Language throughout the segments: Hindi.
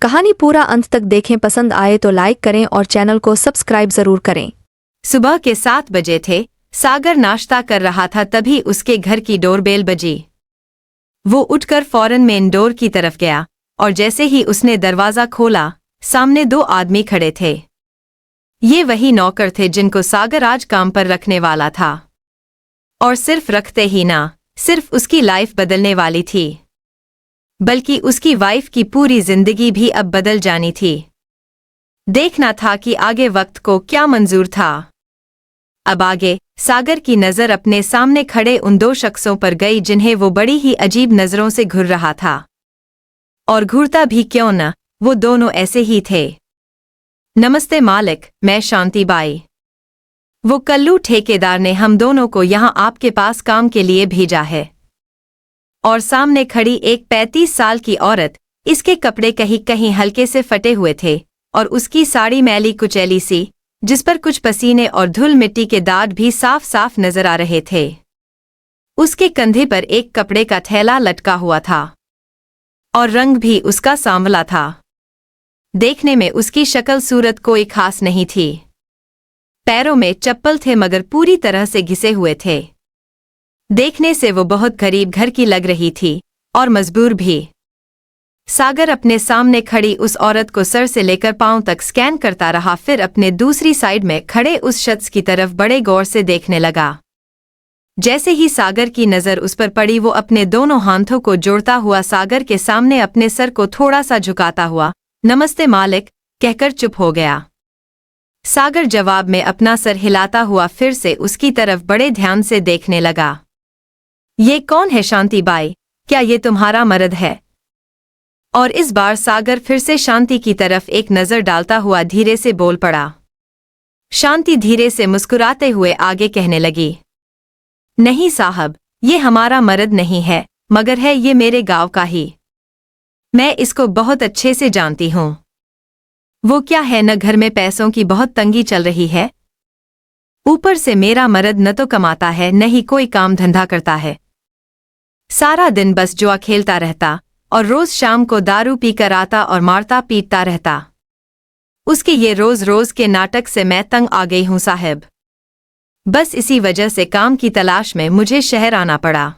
कहानी पूरा अंत तक देखें। पसंद आए तो लाइक करें और चैनल को सब्सक्राइब जरूर करें। सुबह के 7 बजे थे। सागर नाश्ता कर रहा था, तभी उसके घर की डोरबेल बजी। वो उठकर फौरन मेन डोर की तरफ गया और जैसे ही उसने दरवाजा खोला, सामने 2 आदमी खड़े थे। ये वही नौकर थे जिनको सागर आज काम पर रखने वाला था, और सिर्फ रखते ही ना, सिर्फ उसकी लाइफ बदलने वाली थी, बल्कि उसकी वाइफ की पूरी जिंदगी भी अब बदल जानी थी। देखना था कि आगे वक्त को क्या मंजूर था। अब आगे सागर की नज़र अपने सामने खड़े उन 2 शख्सों पर गई जिन्हें वो बड़ी ही अजीब नज़रों से घूर रहा था। और घूरता भी क्यों न, वो दोनों ऐसे ही थे। नमस्ते मालिक, मैं शांति बाई। वो कल्लू ठेकेदार ने हम दोनों को यहाँ आपके पास काम के लिए भेजा है। और सामने खड़ी एक 35 साल की औरत, इसके कपड़े कहीं कहीं हल्के से फटे हुए थे और उसकी साड़ी मैली कुचैली सी, जिस पर कुछ पसीने और धूल मिट्टी के दाग भी साफ साफ नजर आ रहे थे। उसके कंधे पर एक कपड़े का थैला लटका हुआ था और रंग भी उसका सांवला था। देखने में उसकी शक्ल सूरत कोई खास नहीं थी। पैरों में चप्पल थे मगर पूरी तरह से घिसे हुए थे। देखने से वो बहुत गरीब घर की लग रही थी और मजबूर भी। सागर अपने सामने खड़ी उस औरत को सर से लेकर पांव तक स्कैन करता रहा, फिर अपने दूसरी साइड में खड़े उस शख्स की तरफ बड़े गौर से देखने लगा। जैसे ही सागर की नज़र उस पर पड़ी, वो अपने दोनों हाथों को जोड़ता हुआ सागर के सामने अपने सर को थोड़ा सा झुकाता हुआ नमस्ते मालिक कहकर चुप हो गया। सागर जवाब में अपना सर हिलाता हुआ फिर से उसकी तरफ बड़े ध्यान से देखने लगा। ये कौन है शांति बाई? क्या ये तुम्हारा मर्द है? और इस बार सागर फिर से शांति की तरफ एक नज़र डालता हुआ धीरे से बोल पड़ा। शांति धीरे से मुस्कुराते हुए आगे कहने लगी, नहीं साहब, ये हमारा मर्द नहीं है, मगर है ये मेरे गांव का ही। मैं इसको बहुत अच्छे से जानती हूँ। वो क्या है, न घर में पैसों की बहुत तंगी चल रही है, ऊपर से मेरा मर्द न तो कमाता है न ही कोई काम धंधा करता है। सारा दिन बस जुआ खेलता रहता और रोज शाम को दारू पीकर आता और मारता पीटता रहता। उसके ये रोज रोज के नाटक से मैं तंग आ गई हूँ साहब। बस इसी वजह से काम की तलाश में मुझे शहर आना पड़ा।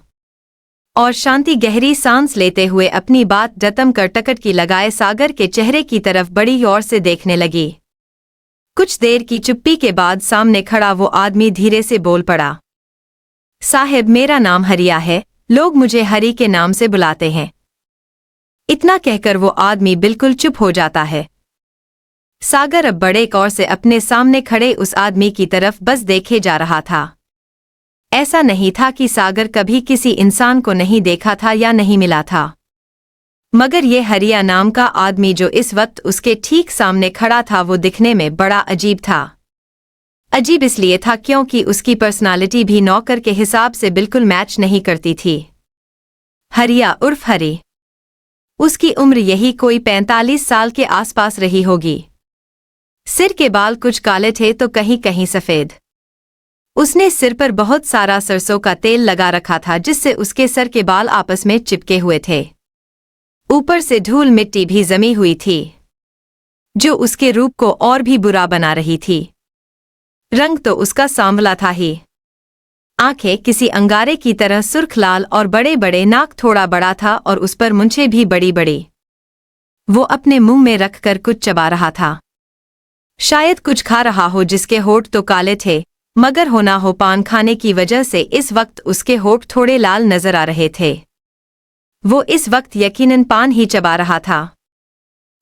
और शांति गहरी सांस लेते हुए अपनी बात डटम कर टकट की लगाए सागर के चेहरे की तरफ बड़ी गौर से देखने लगी। कुछ देर की चुप्पी के बाद सामने खड़ा वो आदमी धीरे से बोल पड़ा, साहब मेरा नाम हरिया है, लोग मुझे हरी के नाम से बुलाते हैं। इतना कहकर वो आदमी बिल्कुल चुप हो जाता है। सागर अब बड़े गौर से अपने सामने खड़े उस आदमी की तरफ बस देखे जा रहा था। ऐसा नहीं था कि सागर कभी किसी इंसान को नहीं देखा था या नहीं मिला था, मगर ये हरिया नाम का आदमी जो इस वक्त उसके ठीक सामने खड़ा था, वो दिखने में बड़ा अजीब था। अजीब इसलिए था क्योंकि उसकी पर्सनालिटी भी नौकर के हिसाब से बिल्कुल मैच नहीं करती थी। हरिया उर्फ हरी, उसकी उम्र यही कोई 45 साल के आसपास रही होगी। सिर के बाल कुछ काले थे तो कहीं कहीं सफेद। उसने सिर पर बहुत सारा सरसों का तेल लगा रखा था, जिससे उसके सर के बाल आपस में चिपके हुए थे। ऊपर से धूल मिट्टी भी जमी हुई थी, जो उसके रूप को और भी बुरा बना रही थी। रंग तो उसका सांवला था ही, आंखें किसी अंगारे की तरह सुर्ख लाल और बड़े बड़े, नाक थोड़ा बड़ा था और उस पर मूंछें भी बड़ी बड़ी। वो अपने मुंह में रखकर कुछ चबा रहा था, शायद कुछ खा रहा हो, जिसके होठ तो काले थे, मगर हो ना हो पान खाने की वजह से इस वक्त उसके होठ थोड़े लाल नजर आ रहे थे। वो इस वक्त यकीनन पान ही चबा रहा था।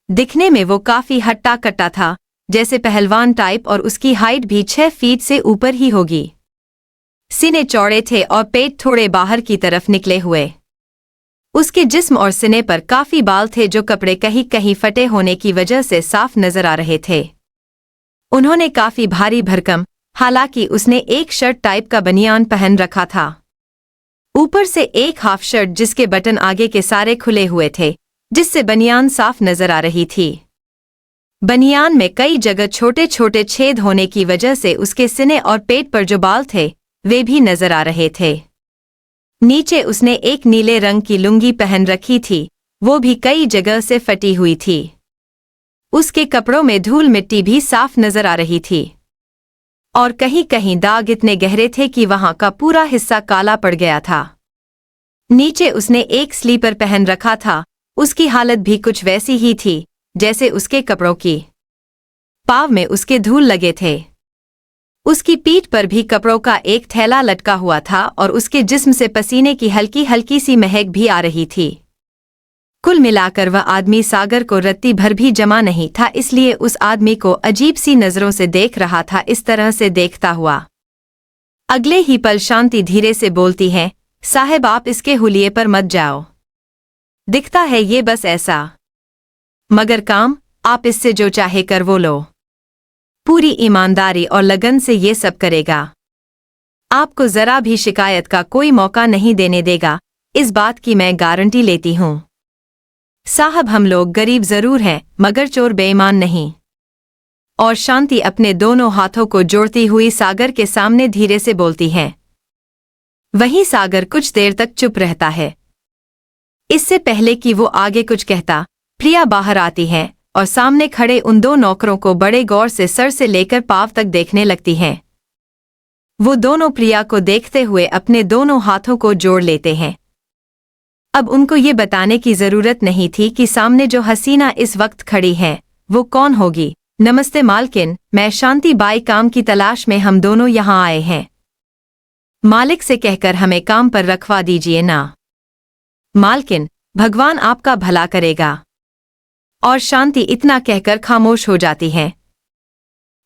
दिखने में वो काफी हट्टा कट्टा था, जैसे पहलवान टाइप, और उसकी हाइट भी 6 फीट से ऊपर ही होगी। सीने चौड़े थे और पेट थोड़े बाहर की तरफ निकले हुए। उसके जिस्म और सीने पर काफी बाल थे, जो कपड़े कहीं कहीं फटे होने की वजह से साफ नजर आ रहे थे। उन्होंने काफी भारी भरकम, हालांकि उसने एक शर्ट टाइप का बनियान पहन रखा था, ऊपर से एक हाफ शर्ट जिसके बटन आगे के सारे खुले हुए थे, जिससे बनियान साफ नजर आ रही थी। बनियान में कई जगह छोटे छोटे छेद होने की वजह से उसके सीने और पेट पर जो बाल थे वे भी नजर आ रहे थे। नीचे उसने एक नीले रंग की लुंगी पहन रखी थी, वो भी कई जगह से फटी हुई थी। उसके कपड़ों में धूल मिट्टी भी साफ नजर आ रही थी और कहीं कहीं दाग इतने गहरे थे कि वहां का पूरा हिस्सा काला पड़ गया था। नीचे उसने एक स्लीपर पहन रखा था, उसकी हालत भी कुछ वैसी ही थी जैसे उसके कपड़ों की। पाँव में उसके धूल लगे थे। उसकी पीठ पर भी कपड़ों का एक थैला लटका हुआ था और उसके जिस्म से पसीने की हल्की हल्की सी महक भी आ रही थी। कुल मिलाकर वह आदमी सागर को रत्ती भर भी जमा नहीं था, इसलिए उस आदमी को अजीब सी नजरों से देख रहा था। इस तरह से देखता हुआ अगले ही पल शांति धीरे से बोलती है, साहब आप इसके हुलिये पर मत जाओ। दिखता है ये बस ऐसा, मगर काम आप इससे जो चाहे कर वो लो। पूरी ईमानदारी और लगन से ये सब करेगा, आपको जरा भी शिकायत का कोई मौका नहीं देने देगा, इस बात की मैं गारंटी लेती हूं। साहब हम लोग गरीब जरूर हैं मगर चोर बेईमान नहीं। और शांति अपने दोनों हाथों को जोड़ती हुई सागर के सामने धीरे से बोलती है। वहीं सागर कुछ देर तक चुप रहता है। इससे पहले कि वो आगे कुछ कहता, प्रिया बाहर आती है और सामने खड़े उन दो नौकरों को बड़े गौर से सर से लेकर पांव तक देखने लगती हैं। वो दोनों प्रिया को देखते हुए अपने दोनों हाथों को जोड़ लेते हैं। अब उनको ये बताने की जरूरत नहीं थी कि सामने जो हसीना इस वक्त खड़ी है वो कौन होगी। नमस्ते मालकिन, मैं शांति बाई, काम की तलाश में हम दोनों यहाँ आए हैं। मालिक से कहकर हमें काम पर रखवा दीजिए ना। मालकिन, भगवान आपका भला करेगा। और शांति इतना कहकर खामोश हो जाती है।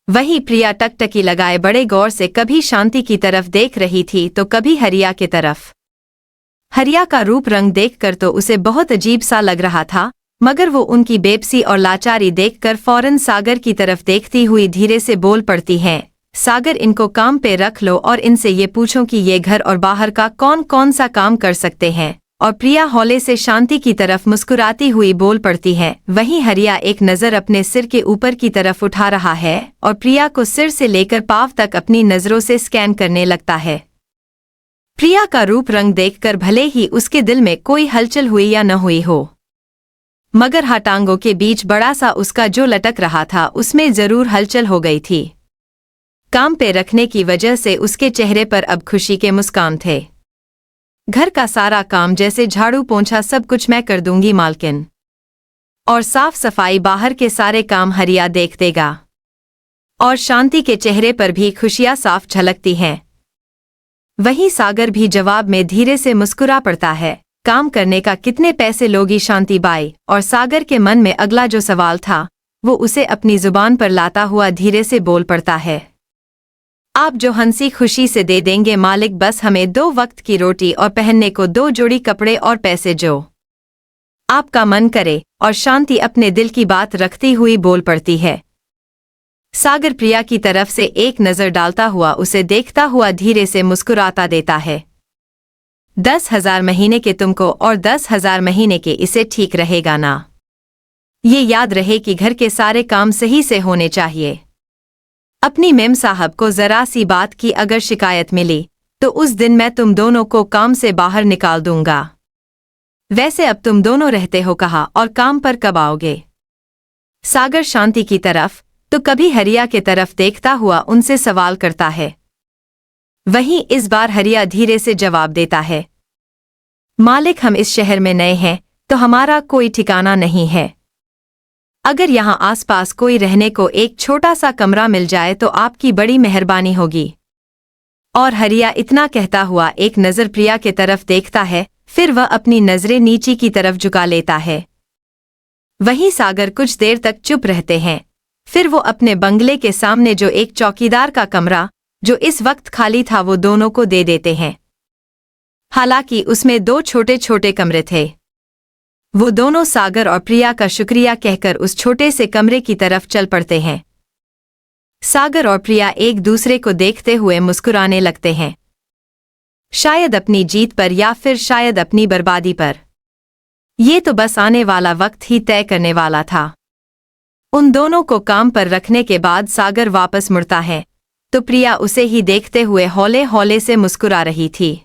वहीं प्रिया टकटकी लगाए बड़े गौर से कभी शांति की तरफ देख रही थी तो कभी हरिया की तरफ। हरिया का रूप रंग देखकर तो उसे बहुत अजीब सा लग रहा था, मगर वो उनकी बेबसी और लाचारी देखकर फौरन सागर की तरफ देखती हुई धीरे से बोल पड़ती है, सागर इनको काम पे रख लो और इनसे ये पूछो कि ये घर और बाहर का कौन कौन सा काम कर सकते हैं। और प्रिया हौले से शांति की तरफ मुस्कुराती हुई बोल पड़ती है। वहीं हरिया एक नज़र अपने सिर के ऊपर की तरफ उठा रहा है और प्रिया को सिर से लेकर पांव तक अपनी नज़रों से स्कैन करने लगता है। प्रिया का रूप रंग देखकर भले ही उसके दिल में कोई हलचल हुई या न हुई हो, मगर हाटांगों के बीच बड़ा सा उसका जो लटक रहा था उसमें जरूर हलचल हो गई थी। काम पे रखने की वजह से उसके चेहरे पर अब खुशी के मुस्कान थे। घर का सारा काम जैसे झाड़ू पोंछा सब कुछ मैं कर दूंगी मालकिन, और साफ सफाई बाहर के सारे काम हरिया देख देगा। और शांति के चेहरे पर भी खुशियां साफ झलकती हैं। वहीं सागर भी जवाब में धीरे से मुस्कुरा पड़ता है, काम करने का कितने पैसे लोगी शांति बाई। और सागर के मन में अगला जो सवाल था वो उसे अपनी जुबान पर लाता हुआ धीरे से बोल पड़ता है, आप जो हंसी खुशी से दे देंगे मालिक, बस हमें 2 वक्त की रोटी और पहनने को 2 जोड़ी कपड़े और पैसे जो आपका मन करे। और शांति अपने दिल की बात रखती हुई बोल पड़ती है। सागर प्रिया की तरफ से एक नज़र डालता हुआ उसे देखता हुआ धीरे से मुस्कुराता देता है, 10,000 महीने के तुमको और 10,000 महीने के इसे, ठीक रहेगा ना? ये याद रहे कि घर के सारे काम सही से होने चाहिए। अपनी मेम साहब को जरा सी बात की अगर शिकायत मिली तो उस दिन मैं तुम दोनों को काम से बाहर निकाल दूंगा। वैसे अब तुम दोनों रहते हो कहाँ और काम पर कब आओगे? सागर शांति की तरफ तो कभी हरिया के तरफ देखता हुआ उनसे सवाल करता है। वहीं इस बार हरिया धीरे से जवाब देता है, मालिक हम इस शहर में नए हैं तो हमारा कोई ठिकाना नहीं है। अगर यहाँ आसपास कोई रहने को एक छोटा सा कमरा मिल जाए तो आपकी बड़ी मेहरबानी होगी। और हरिया इतना कहता हुआ एक नज़र प्रिया के तरफ देखता है, फिर वह अपनी नज़रें नीचे की तरफ झुका लेता है। वहीं सागर कुछ देर तक चुप रहते हैं। फिर वो अपने बंगले के सामने जो एक चौकीदार का कमरा जो इस वक्त खाली था वो दोनों को दे देते हैं। हालांकि उसमें 2 छोटे छोटे कमरे थे। वो दोनों सागर और प्रिया का शुक्रिया कहकर उस छोटे से कमरे की तरफ चल पड़ते हैं। सागर और प्रिया एक दूसरे को देखते हुए मुस्कुराने लगते हैं, शायद अपनी जीत पर या फिर शायद अपनी बर्बादी पर। ये तो बस आने वाला वक्त ही तय करने वाला था। उन दोनों को काम पर रखने के बाद सागर वापस मुड़ता है तो प्रिया उसे ही देखते हुए हौले हौले से मुस्कुरा रही थी।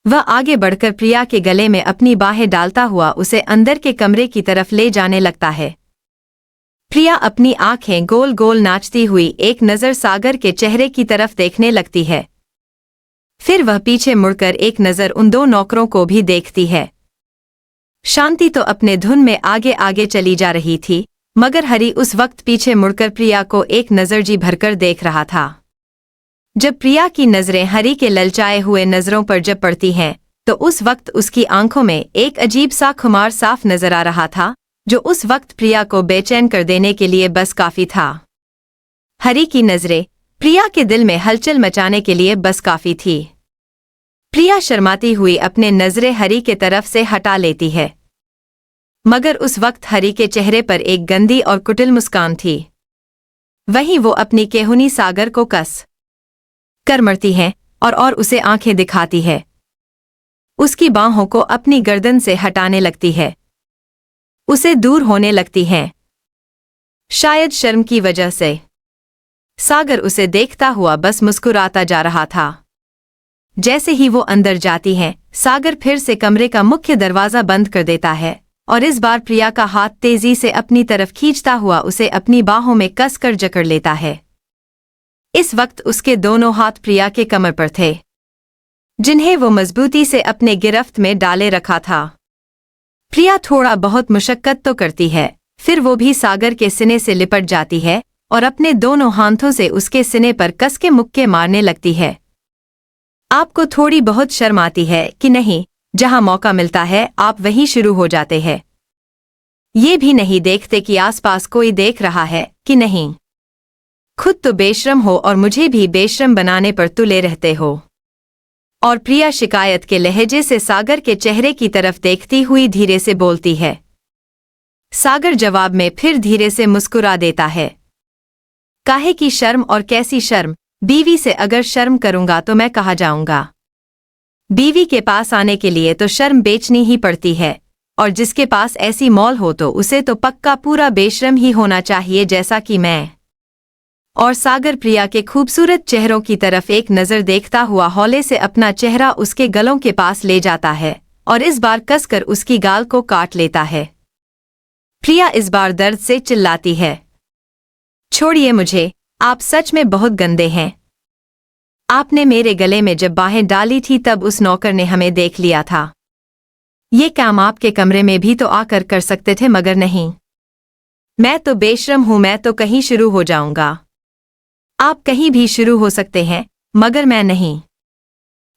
वह आगे बढ़कर प्रिया के गले में अपनी बाहें डालता हुआ उसे अंदर के कमरे की तरफ ले जाने लगता है। प्रिया अपनी आंखें गोल गोल नाचती हुई एक नज़र सागर के चेहरे की तरफ देखने लगती है। फिर वह पीछे मुड़कर एक नज़र उन दो नौकरों को भी देखती है। शांति तो अपने धुन में आगे आगे चली जा रही थी, मगर हरी उस वक्त पीछे मुड़कर प्रिया को एक नज़र जी भरकर देख रहा था। जब प्रिया की नज़रें हरी के ललचाए हुए नज़रों पर जब पड़ती हैं, तो उस वक्त उसकी आंखों में एक अजीब सा खुमार साफ नजर आ रहा था, जो उस वक्त प्रिया को बेचैन कर देने के लिए बस काफी था। हरी की नजरें प्रिया के दिल में हलचल मचाने के लिए बस काफी थी। प्रिया शर्माती हुई अपने नजरें हरी के तरफ से हटा लेती है, मगर उस वक्त हरी के चेहरे पर एक गंदी और कुटिल मुस्कान थी। वहीं वो अपनी केहुनी सागर को कस कर मरती है और उसे आंखें दिखाती है। उसकी बाहों को अपनी गर्दन से हटाने लगती है, उसे दूर होने लगती हैं। शायद शर्म की वजह से सागर उसे देखता हुआ बस मुस्कुराता जा रहा था। जैसे ही वो अंदर जाती है, सागर फिर से कमरे का मुख्य दरवाजा बंद कर देता है और इस बार प्रिया का हाथ तेजी से अपनी तरफ खींचता हुआ उसे अपनी बाहों में कसकर जकड़ लेता है। इस वक्त उसके दोनों हाथ प्रिया के कमर पर थे, जिन्हें वो मजबूती से अपने गिरफ्त में डाले रखा था। प्रिया थोड़ा बहुत मुशक्कत तो करती है, फिर वो भी सागर के सिने से लिपट जाती है और अपने दोनों हाथों से उसके सिने पर कस के मुक्के मारने लगती है। आपको थोड़ी बहुत शर्म आती है कि नहीं? जहां मौका मिलता है आप वहीं शुरू हो जाते हैं। ये भी नहीं देखते कि आसपास कोई देख रहा है कि नहीं। खुद तो बेशर्म हो और मुझे भी बेशर्म बनाने पर तुले रहते हो। और प्रिया शिकायत के लहजे से सागर के चेहरे की तरफ देखती हुई धीरे से बोलती है। सागर जवाब में फिर धीरे से मुस्कुरा देता है। काहे की शर्म और कैसी शर्म? बीवी से अगर शर्म करूंगा तो मैं कहाँ जाऊंगा? बीवी के पास आने के लिए तो शर्म बेचनी ही पड़ती है, और जिसके पास ऐसी मौल हो तो उसे तो पक्का पूरा बेशर्म ही होना चाहिए, जैसा कि मैं। और सागर प्रिया के खूबसूरत चेहरों की तरफ एक नज़र देखता हुआ हौले से अपना चेहरा उसके गलों के पास ले जाता है और इस बार कसकर उसकी गाल को काट लेता है। प्रिया इस बार दर्द से चिल्लाती है, छोड़िए मुझे, आप सच में बहुत गंदे हैं। आपने मेरे गले में जब बाहें डाली थी तब उस नौकर ने हमें देख लिया था। ये काम आपके कमरे में भी तो आकर कर सकते थे, मगर नहीं। मैं तो बेशर्म हूं, मैं तो कहीं शुरू हो जाऊंगा। आप कहीं भी शुरू हो सकते हैं, मगर मैं नहीं।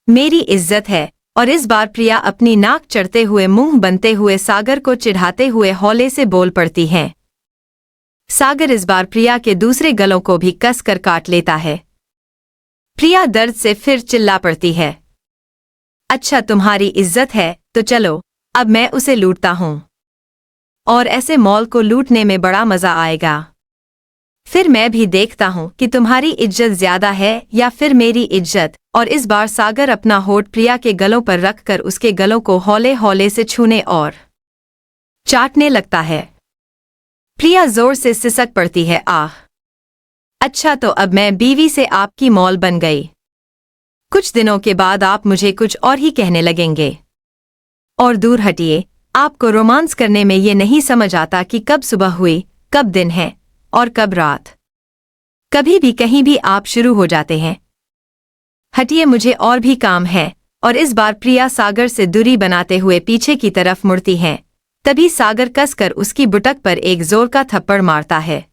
मेरी इज्जत है। और इस बार प्रिया अपनी नाक चढ़ते हुए मुंह बनते हुए सागर को चिढ़ाते हुए हौले से बोल पड़ती है। सागर इस बार प्रिया के दूसरे गलों को भी कस कर काट लेता है। प्रिया दर्द से फिर चिल्ला पड़ती है, अच्छा तुम्हारी इज्जत है तो चलो, अब मैं उसे लूटता हूं। और ऐसे मॉल को लूटने में बड़ा मजा आएगा। फिर मैं भी देखता हूं कि तुम्हारी इज्जत ज्यादा है या फिर मेरी इज्जत। और इस बार सागर अपना होठ प्रिया के गलों पर रखकर उसके गलों को हौले हौले से छूने और चाटने लगता है। प्रिया जोर से सिसक पड़ती है, आह! अच्छा तो अब मैं बीवी से आपकी मौल बन गई। कुछ दिनों के बाद आप मुझे कुछ और ही कहने लगेंगे। और दूर हटिए, आपको रोमांस करने में ये नहीं समझ आता कि कब सुबह हुई, कब दिन है और कब रात। कभी भी कहीं भी आप शुरू हो जाते हैं। हटिए, मुझे और भी काम है। और इस बार प्रिया सागर से दूरी बनाते हुए पीछे की तरफ मुड़ती है। तभी सागर कसकर उसकी बुटक पर एक जोर का थप्पड़ मारता है,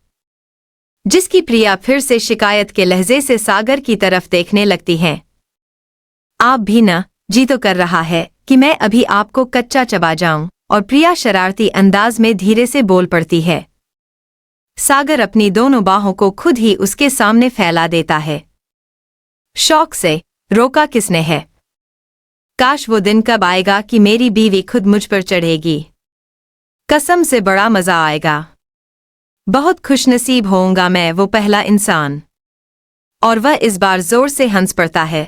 जिसकी प्रिया फिर से शिकायत के लहजे से सागर की तरफ देखने लगती है। आप भी न जी तो कर रहा है कि मैं अभी आपको कच्चा चबा जाऊं। और प्रिया शरारती अंदाज में धीरे से बोल पड़ती है। सागर अपनी दोनों बाहों को खुद ही उसके सामने फैला देता है। शौक से, रोका किसने है? काश वो दिन कब आएगा कि मेरी बीवी खुद मुझ पर चढ़ेगी। कसम से बड़ा मजा आएगा। बहुत खुशनसीब होऊंगा मैं, वो पहला इंसान। और वह इस बार जोर से हंस पड़ता है।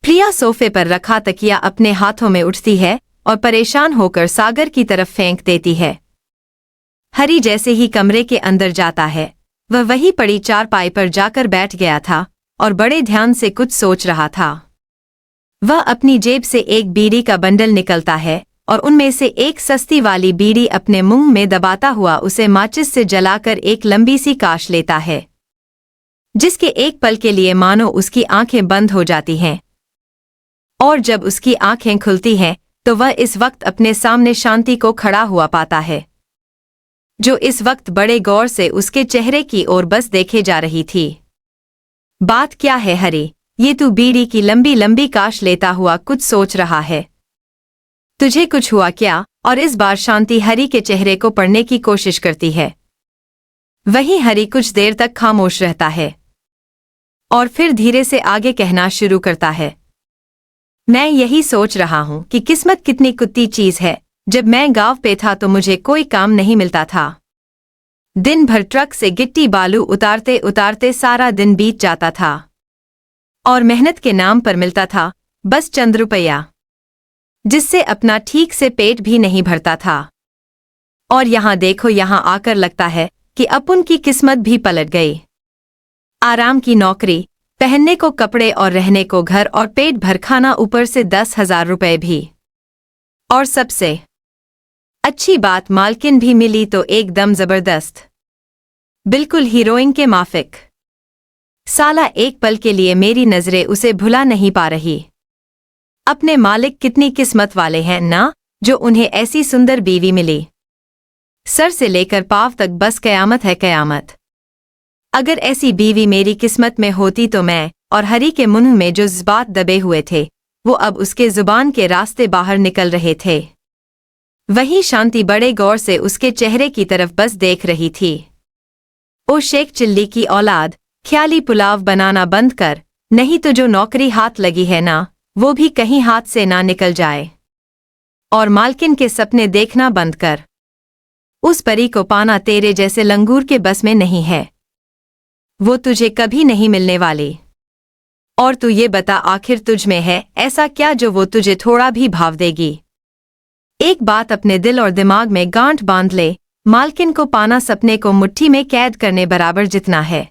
प्रिया सोफे पर रखा तकिया अपने हाथों में उठती है और परेशान होकर सागर की तरफ फेंक देती है। हरी जैसे ही कमरे के अंदर जाता है, वह वहीं पड़ी चारपाई पर जाकर बैठ गया था और बड़े ध्यान से कुछ सोच रहा था। वह अपनी जेब से एक बीड़ी का बंडल निकलता है और उनमें से एक सस्ती वाली बीड़ी अपने मुंह में दबाता हुआ उसे माचिस से जलाकर एक लंबी सी काश लेता है, जिसके एक पल के लिए मानो उसकी आंखें बंद हो जाती हैं। और जब उसकी आंखें खुलती हैं तो वह इस वक्त अपने सामने शांति को खड़ा हुआ पाता है, जो इस वक्त बड़े गौर से उसके चेहरे की ओर बस देखे जा रही थी। बात क्या है हरी, ये तू बीड़ी की लंबी लंबी काश लेता हुआ कुछ सोच रहा है? तुझे कुछ हुआ क्या? और इस बार शांति हरी के चेहरे को पढ़ने की कोशिश करती है। वहीं हरी कुछ देर तक खामोश रहता है और फिर धीरे से आगे कहना शुरू करता है। मैं यही सोच रहा हूं कि किस्मत कितनी कुत्ती चीज है। जब मैं गांव पे था तो मुझे कोई काम नहीं मिलता था। दिन भर ट्रक से गिट्टी बालू उतारते उतारते सारा दिन बीत जाता था और मेहनत के नाम पर मिलता था बस चंद रुपया, जिससे अपना ठीक से पेट भी नहीं भरता था। और यहाँ देखो, यहाँ आकर लगता है कि अपन की किस्मत भी पलट गई। आराम की नौकरी, पहनने को कपड़े और रहने को घर और पेट भर खाना, ऊपर से 10,000 रुपए भी। और सबसे अच्छी बात, मालकिन भी मिली तो एकदम जबरदस्त, बिल्कुल हीरोइन के माफिक। साला एक पल के लिए मेरी नजरें उसे भुला नहीं पा रही। अपने मालिक कितनी किस्मत वाले हैं ना, जो उन्हें ऐसी सुंदर बीवी मिली। सर से लेकर पांव तक बस कयामत है कयामत। अगर ऐसी बीवी मेरी किस्मत में होती तो मैं और हरी के मुंह में जो जज्बात दबे हुए थे वो अब उसके जुबान के रास्ते बाहर निकल रहे थे। वहीं शांति बड़े गौर से उसके चेहरे की तरफ बस देख रही थी। ओ शेख चिल्ली की औलाद, ख्याली पुलाव बनाना बंद कर, नहीं तो जो नौकरी हाथ लगी है ना, वो भी कहीं हाथ से ना निकल जाए। और मालकिन के सपने देखना बंद कर। उस परी को पाना तेरे जैसे लंगूर के बस में नहीं है। वो तुझे कभी नहीं मिलने वाली। और तू ये बता, आखिर तुझ में है ऐसा क्या जो वो तुझे थोड़ा भी भाव देगी? एक बात अपने दिल और दिमाग में गांठ बांध ले, मालकिन को पाना सपने को मुट्ठी में कैद करने बराबर जितना है।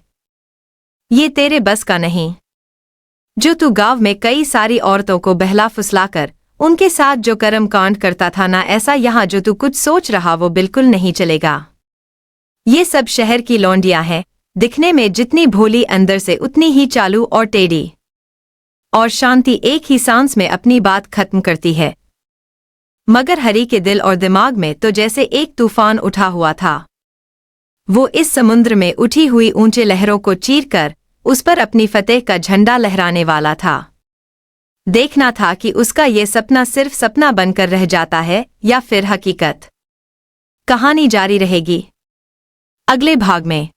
ये तेरे बस का नहीं। जो तू गांव में कई सारी औरतों को बहला फुसलाकर उनके साथ जो कर्म कांड करता था ना, ऐसा यहाँ जो तू कुछ सोच रहा वो बिल्कुल नहीं चलेगा। ये सब शहर की लौंडियां हैं, दिखने में जितनी भोली अंदर से उतनी ही चालू और टेढ़ी। और शांति एक ही सांस में अपनी बात खत्म करती है। मगर हरी के दिल और दिमाग में तो जैसे एक तूफान उठा हुआ था। वो इस समुद्र में उठी हुई ऊंचे लहरों को चीरकर उस पर अपनी फतेह का झंडा लहराने वाला था। देखना था कि उसका ये सपना सिर्फ सपना बनकर रह जाता है या फिर हकीकत। कहानी जारी रहेगी अगले भाग में।